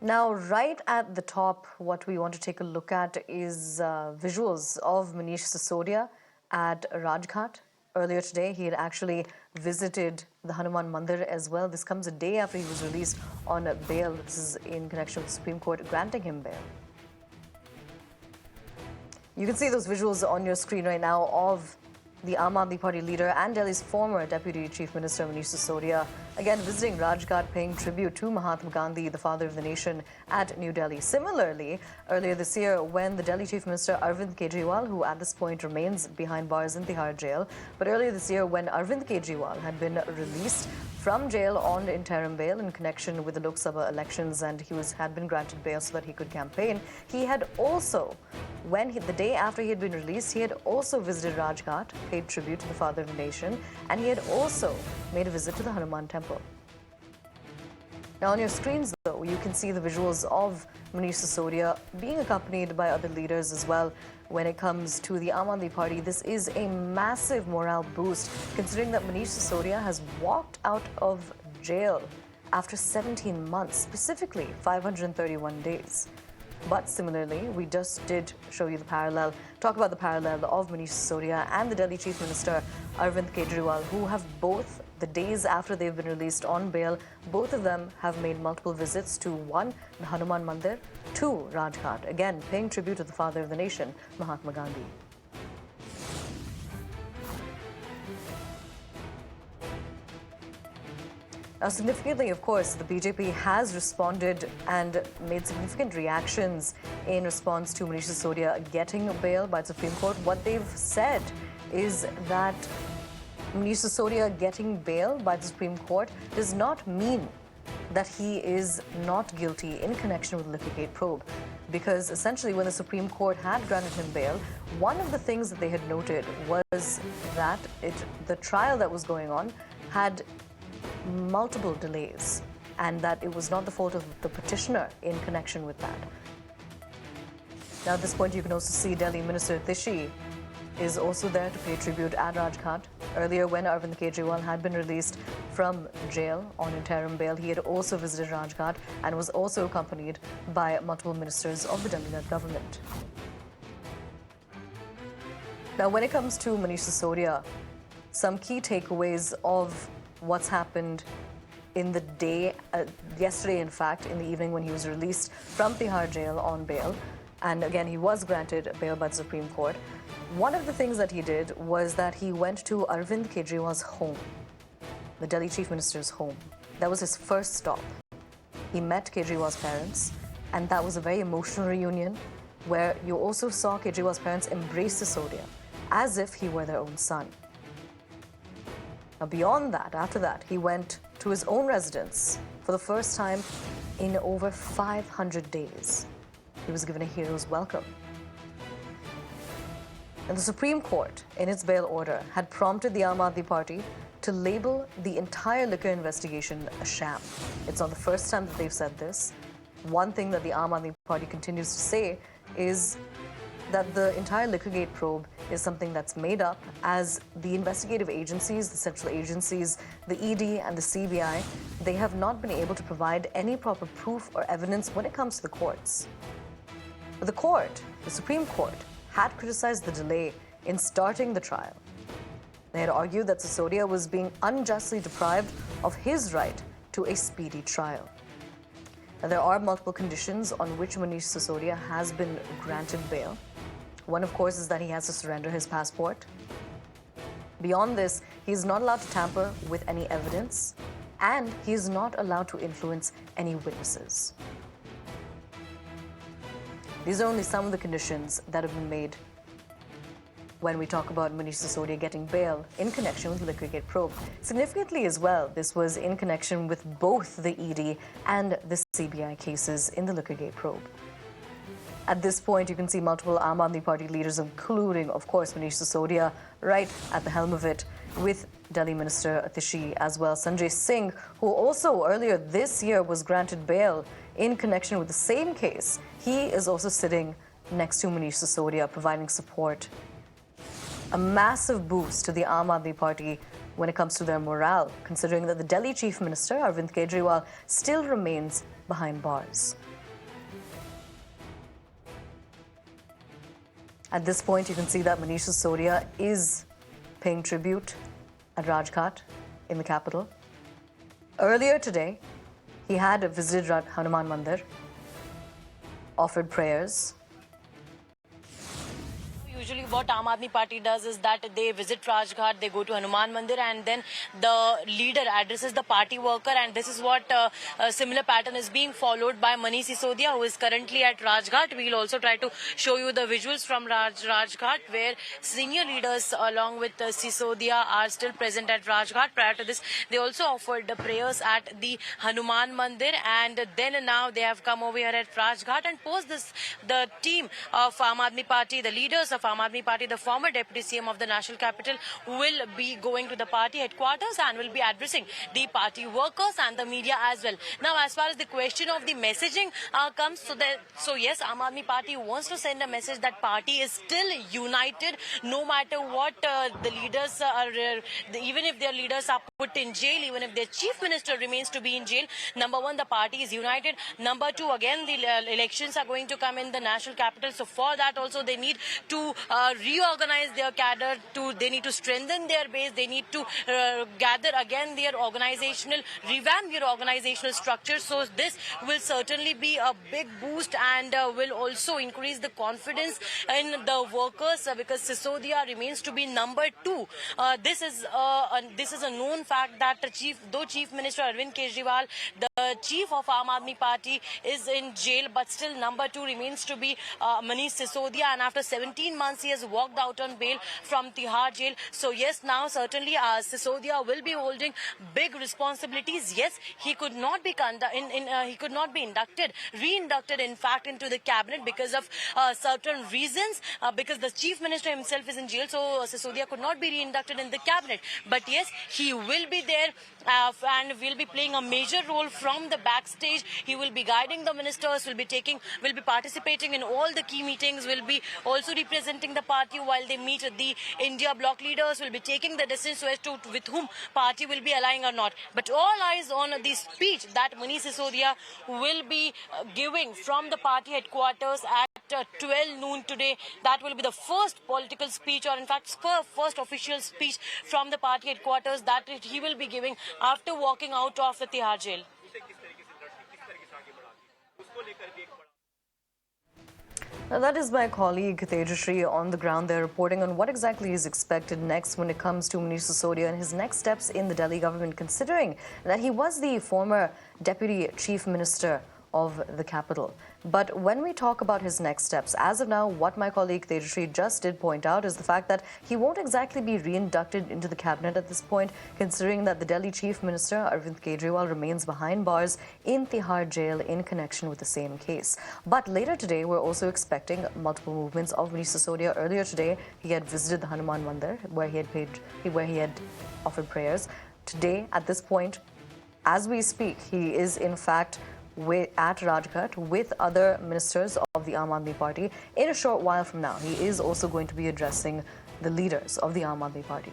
Now, right at the top, what we want to take a look at is visuals of Manish Sisodia at Raj Ghat. Earlier today, he had actually visited the Hanuman Mandir as well. This comes a day after he was released on bail. This is in connection with the Supreme Court granting him bail. You can see those visuals on your screen right now of the Aam Aadmi Party leader and Delhi's former Deputy Chief Minister Manish Sisodia, again visiting Raj Ghat, paying tribute to Mahatma Gandhi, the father of the nation, at New Delhi. Similarly, earlier this year, when the Delhi Chief Minister Arvind Kejriwal, who at this point remains behind bars in Tihar jail, but earlier this year when Arvind Kejriwal had been released from jail on interim bail in connection with the Lok Sabha elections, and had been granted bail so that he could campaign, he had also, the day after he had been released, he had also visited Raj Ghat, paid tribute to the father of the nation, and he had also made a visit to the Hanuman temple. Now on your screens though, you can see the visuals of Manish Sisodia being accompanied by other leaders as well. When it comes to the Aam Aadmi Party, this is a massive morale boost, considering that Manish Sisodia has walked out of jail after 17 months, specifically 531 days. But similarly, we just did show you talk about the parallel of Manish Sisodia and the Delhi Chief Minister Arvind Kejriwal, who have both, the days after they've been released on bail, both of them have made multiple visits to one, the Hanuman Mandir, two, Raj Ghat, again paying tribute to the father of the nation, Mahatma Gandhi. Now, significantly, of course, the BJP has responded and made significant reactions in response to Manish Sisodia getting bail by the Supreme Court. What they've said is that Manish Sisodia getting bail by the Supreme Court does not mean that he is not guilty in connection with the Liquorgate probe. Because essentially, when the Supreme Court had granted him bail, one of the things that they had noted was that the trial that was going on had multiple delays, and that it was not the fault of the petitioner in connection with that. Now, at this point, you can also see Delhi Minister Tishi is also there to pay tribute at Raj Ghat. Earlier, when Arvind Kejriwal had been released from jail on interim bail, he had also visited Raj Ghat and was also accompanied by multiple ministers of the Delhi-led government. Now, when it comes to Manish Sisodia, some key takeaways of what's happened in the day, yesterday in fact, in the evening when he was released from Tihar jail on bail. And again, he was granted bail by the Supreme Court. One of the things that he did was that he went to Arvind Kejriwal's home, the Delhi Chief Minister's home. That was his first stop. He met Kejriwal's parents, and that was a very emotional reunion where you also saw Kejriwal's parents embrace Sisodia as if he were their own son. Now, beyond that, after that, he went to his own residence for the first time in over 500 days. He was given a hero's welcome. And the Supreme Court, in its bail order, had prompted the Aam Aadmi Party to label the entire liquor investigation a sham. It's not the first time that they've said this. One thing that the Aam Aadmi Party continues to say is that the entire Liquorgate probe is something that's made up, as the investigative agencies, the central agencies, the ED and the CBI, they have not been able to provide any proper proof or evidence when it comes to the courts. But the court, the Supreme Court, had criticized the delay in starting the trial. They had argued that Sisodia was being unjustly deprived of his right to a speedy trial. Now, there are multiple conditions on which Manish Sisodia has been granted bail. One, of course, is that he has to surrender his passport. Beyond this, he is not allowed to tamper with any evidence, and he is not allowed to influence any witnesses. These are only some of the conditions that have been made when we talk about Manish Sisodia getting bail in connection with the Liquorgate probe. Significantly as well, this was in connection with both the ED and the CBI cases in the Liquorgate probe. At this point, you can see multiple Aam Aadmi Party leaders, including, of course, Manish Sisodia, right at the helm of it, with Delhi Minister Tishi as well. Sanjay Singh, who also earlier this year was granted bail in connection with the same case, he is also sitting next to Manish Sisodia, providing support. A massive boost to the Aam Aadmi Party when it comes to their morale, considering that the Delhi Chief Minister, Arvind Kejriwal, still remains behind bars. At this point, you can see that Manish Sisodia is paying tribute at Raj Ghat in the capital. Earlier today, he had visited Hanuman Mandir, offered prayers. Usually what Aam Aadmi Party does is that they visit Rajghat, they go to Hanuman Mandir, and then the leader addresses the party worker, and this is what a similar pattern is being followed by Manish Sisodia, who is currently at Rajghat. We'll also try to show you the visuals from Rajghat, where senior leaders along with Sisodia are still present at Rajghat. Prior to this, they also offered the prayers at the Hanuman Mandir, and then now they have come over here at Rajghat, and post this, the team of Aam Aadmi Party, the leaders of Aam Aadmi Party, the former deputy CM of the national capital, will be going to the party headquarters and will be addressing the party workers and the media as well. Now, as far as the question of the messaging comes, so yes, Aam Aadmi Party wants to send a message that party is still united, no matter what the leaders are, even if their leaders are put in jail, even if their chief minister remains to be in jail. Number one, the party is united. Number two, again, the elections are going to come in the national capital. So for that also, they need to reorganize their cadre. They need to strengthen their base. They need to gather again their revamp their organizational structure. So this will certainly be a big boost and will also increase the confidence in the workers because Sisodia remains to be number two. This is a known fact that though Chief Minister Arvind Kejriwal, the chief of Aam Aadmi Party, is in jail, but still number two remains to be Manish Sisodia, and after 17 months he has walked out on bail from Tihar jail. So yes, now certainly Sisodia will be holding big responsibilities. Yes, he could not be reinducted in fact into the cabinet because of certain reasons, because the chief minister himself is in jail, so Sisodia could not be reinducted in the cabinet. But yes, he will be there and will be playing a major role from the backstage. He will be guiding the ministers, will be participating in all the key meetings, will be also representing the party while they meet the India bloc leaders, will be taking the decision as to with whom party will be aligning or not. But all eyes on the speech that Manish Sisodia will be giving from the party headquarters at 12 noon today. That will be the first political speech, or in fact first official speech from the party headquarters that he will be giving after walking out of the Tihar jail. Now, that is my colleague Tejashree on the ground there reporting on what exactly is expected next when it comes to Manish Sisodia and his next steps in the Delhi government, considering that he was the former deputy chief minister of the capital. But when we talk about his next steps, as of now, what my colleague Tejashree just did point out is the fact that he won't exactly be reinducted into the cabinet at this point, considering that the Delhi Chief Minister Arvind Kejriwal remains behind bars in Tihar jail in connection with the same case. But later today, we're also expecting multiple movements of Manish Sisodia. Earlier today, he had visited the Hanuman Mandir, where he had offered prayers. Today, at this point, as we speak, he is in fact at Rajghat with other ministers of the Aam Aadmi Party. In a short while from now, he is also going to be addressing the leaders of the Aam Aadmi Party.